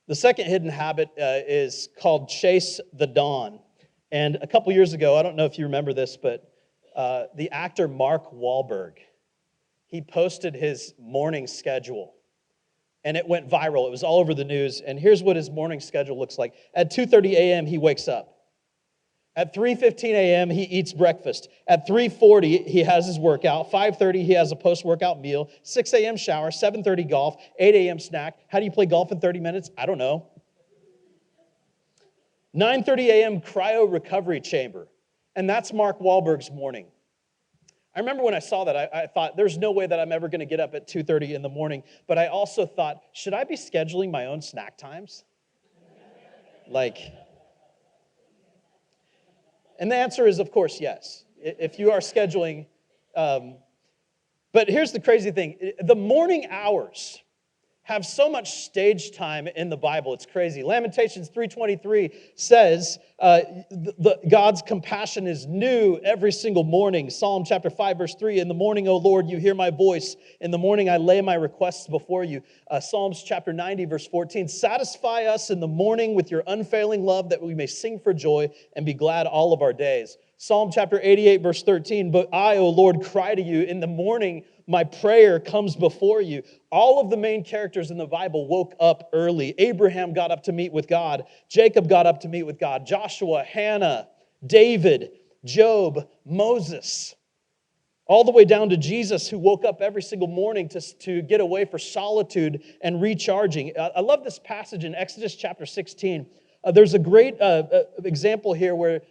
The second hidden habit is called chase the dawn. And a couple years ago, I don't know if you remember this, but the actor Mark Wahlberg, he posted his morning schedule. And it went viral. It was all over the news. And here's what his morning schedule looks like. At 2:30 a.m., he wakes up. At 3:15 a.m., he eats breakfast. At 3:40, he has his workout. 5:30, he has a post-workout meal. 6 a.m. shower. 7:30 golf. 8 a.m. snack. How do you play golf in 30 minutes? I don't know. 9:30 a.m. cryo recovery chamber. And that's Mark Wahlberg's morning. I remember when I saw that, I thought, there's no way that I'm ever going to get up at 2:30 in the morning. But I also thought, should I be scheduling my own snack times? And the answer is, of course, yes. If you are scheduling, but here's the crazy thing. The morning hours have so much stage time in the Bible. It's crazy. Lamentations 3:23 says God's compassion is new every single morning. Psalm chapter 5, verse 3, in the morning, O Lord, you hear my voice. In the morning, I lay my requests before you. Psalms chapter 90, verse 14, satisfy us in the morning with your unfailing love that we may sing for joy and be glad all of our days. Psalm chapter 88, verse 13, but I, O Lord, cry to you in the morning. My prayer comes before you. All of the main characters in the Bible woke up early. Abraham got up to meet with God. Jacob got up to meet with God. Joshua, Hannah, David, Job, Moses. All the way down to Jesus, who woke up every single morning to get away for solitude and recharging. I love this passage in Exodus chapter 16. There's a great example here where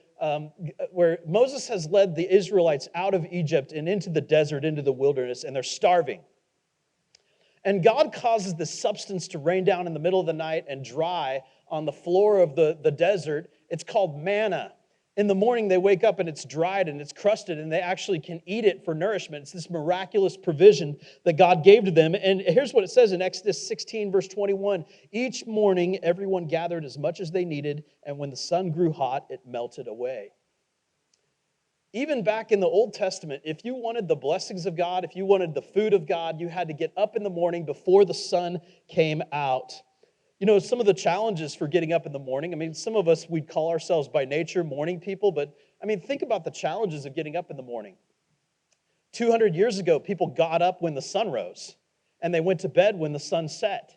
Moses has led the Israelites out of Egypt and into the desert, into the wilderness, and they're starving. And God causes this substance to rain down in the middle of the night and dry on the floor of the desert. It's called manna. In the morning, they wake up and it's dried and it's crusted, and they actually can eat it for nourishment. It's this miraculous provision that God gave to them. And here's what it says in Exodus 16, verse 21. Each morning, everyone gathered as much as they needed, and when the sun grew hot, it melted away. Even back in the Old Testament, if you wanted the blessings of God, if you wanted the food of God, you had to get up in the morning before the sun came out. You know, some of the challenges for getting up in the morning, I mean, some of us, we'd call ourselves by nature morning people, but I mean, think about the challenges of getting up in the morning. 200 years ago, people got up when the sun rose, and they went to bed when the sun set.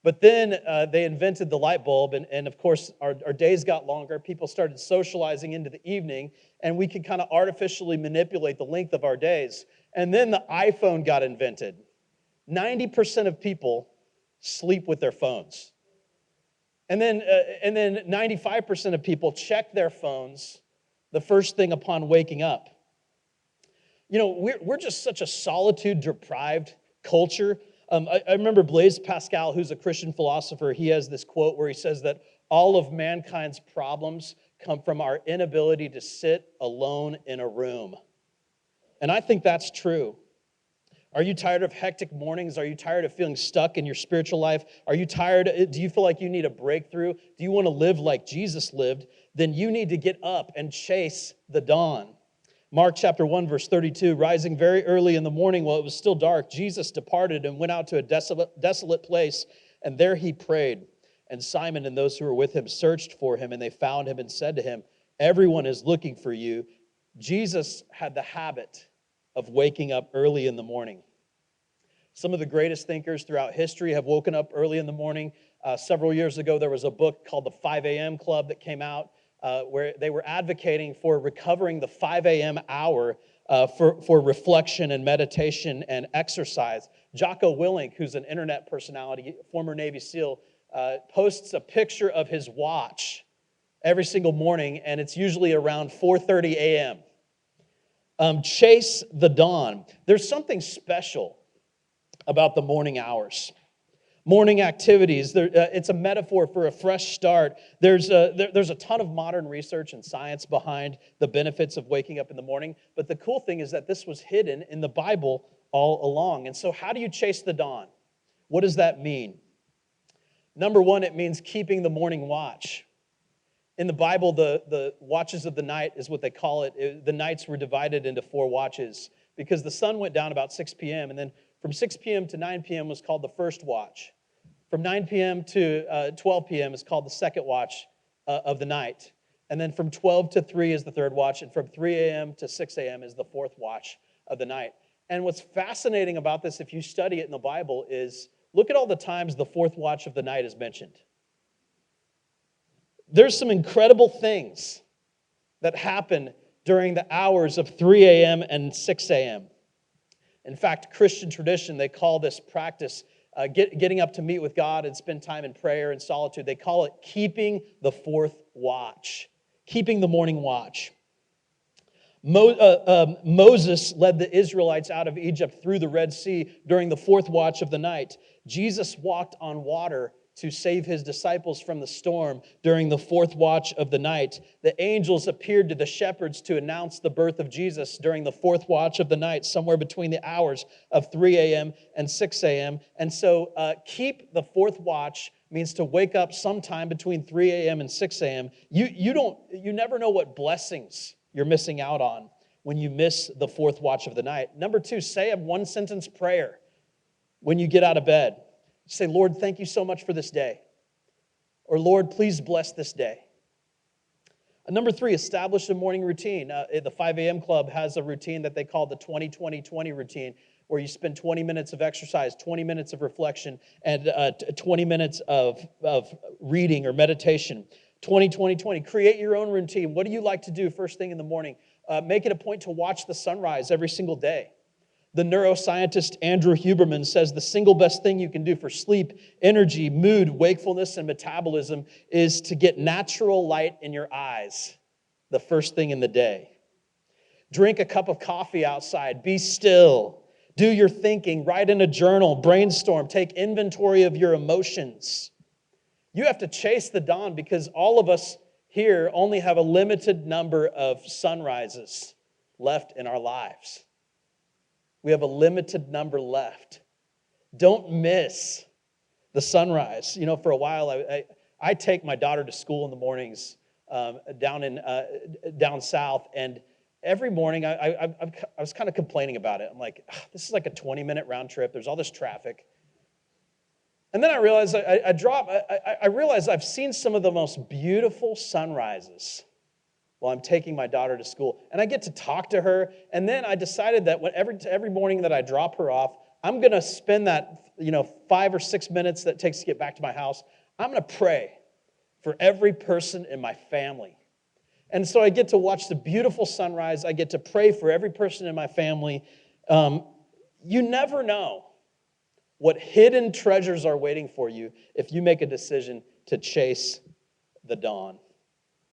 But then they invented the light bulb, and of course, our days got longer. People started socializing into the evening, and we could kind of artificially manipulate the length of our days. And then the iPhone got invented. 90% of people sleep with their phones. And then 95% of people check their phones the first thing upon waking up. You know, we're just such a solitude-deprived culture. I remember Blaise Pascal, who's a Christian philosopher, he has this quote where he says that all of mankind's problems come from our inability to sit alone in a room. And I think that's true. Are you tired of hectic mornings? Are you tired of feeling stuck in your spiritual life? Are you tired? Do you feel like you need a breakthrough? Do you want to live like Jesus lived? Then you need to get up and chase the dawn. Mark chapter 1, verse 32, rising very early in the morning while it was still dark, Jesus departed and went out to a desolate place, and there he prayed. And Simon and those who were with him searched for him, and they found him and said to him, everyone is looking for you. Jesus had the habit of waking up early in the morning. Some of the greatest thinkers throughout history have woken up early in the morning. Several years ago, there was a book called The 5 a.m. Club that came out where they were advocating for recovering the 5 a.m. hour for reflection and meditation and exercise. Jocko Willink, who's an internet personality, former Navy SEAL, posts a picture of his watch every single morning, and it's usually around 4:30 a.m. Chase the dawn. There's something special about the morning hours. Morning activities, it's a metaphor for a fresh start. There's a ton of modern research and science behind the benefits of waking up in the morning, but the cool thing is that this was hidden in the Bible all along. And so how do you chase the dawn? What does that mean? Number one, it means keeping the morning watch. In the Bible, the watches of the night is what they call it. The nights were divided into 4 watches because the sun went down about 6 p.m. and then from 6 p.m. to 9 p.m. was called the first watch. From 9 p.m. to 12 p.m. is called the second watch of the night. And then from 12 to 3 is the third watch, and from 3 a.m. to 6 a.m. is the fourth watch of the night. And what's fascinating about this, if you study it in the Bible, is look at all the times the fourth watch of the night is mentioned. There's some incredible things that happen during the hours of 3 a.m. and 6 a.m. In fact, Christian tradition, they call this practice getting up to meet with God and spend time in prayer and solitude. They call it keeping the fourth watch, keeping the morning watch. Moses led the Israelites out of Egypt through the Red Sea during the fourth watch of the night. Jesus walked on water to save his disciples from the storm during the fourth watch of the night. The angels appeared to the shepherds to announce the birth of Jesus during the fourth watch of the night, somewhere between the hours of 3 a.m. and 6 a.m. And so keep the fourth watch means to wake up sometime between 3 a.m. and 6 a.m. You never know what blessings you're missing out on when you miss the fourth watch of the night. Number 2, say a one-sentence prayer when you get out of bed. Say, Lord, thank you so much for this day. Or, Lord, please bless this day. Number 3, establish a morning routine. The 5 a.m. Club has a routine that they call the 20-20-20 routine, where you spend 20 minutes of exercise, 20 minutes of reflection, and 20 minutes of reading or meditation. 20-20-20. Create your own routine. What do you like to do first thing in the morning? Make it a point to watch the sunrise every single day. The neuroscientist Andrew Huberman says the single best thing you can do for sleep, energy, mood, wakefulness, and metabolism is to get natural light in your eyes the first thing in the day. Drink a cup of coffee outside. Be still. Do your thinking. Write in a journal. Brainstorm. Take inventory of your emotions. You have to chase the dawn because all of us here only have a limited number of sunrises left in our lives. We have a limited number left. Don't miss the sunrise. You know, for a while, I take my daughter to school in the mornings down south, and every morning I was kind of complaining about it. I'm like, this is like a 20-minute round trip. There's all this traffic. And then I realized I realized I've seen some of the most beautiful sunrises while I'm taking my daughter to school. And I get to talk to her. And then I decided that every morning that I drop her off, I'm going to spend that 5 or 6 minutes that it takes to get back to my house. I'm going to pray for every person in my family. And so I get to watch the beautiful sunrise. I get to pray for every person in my family. You never know what hidden treasures are waiting for you if you make a decision to chase the dawn.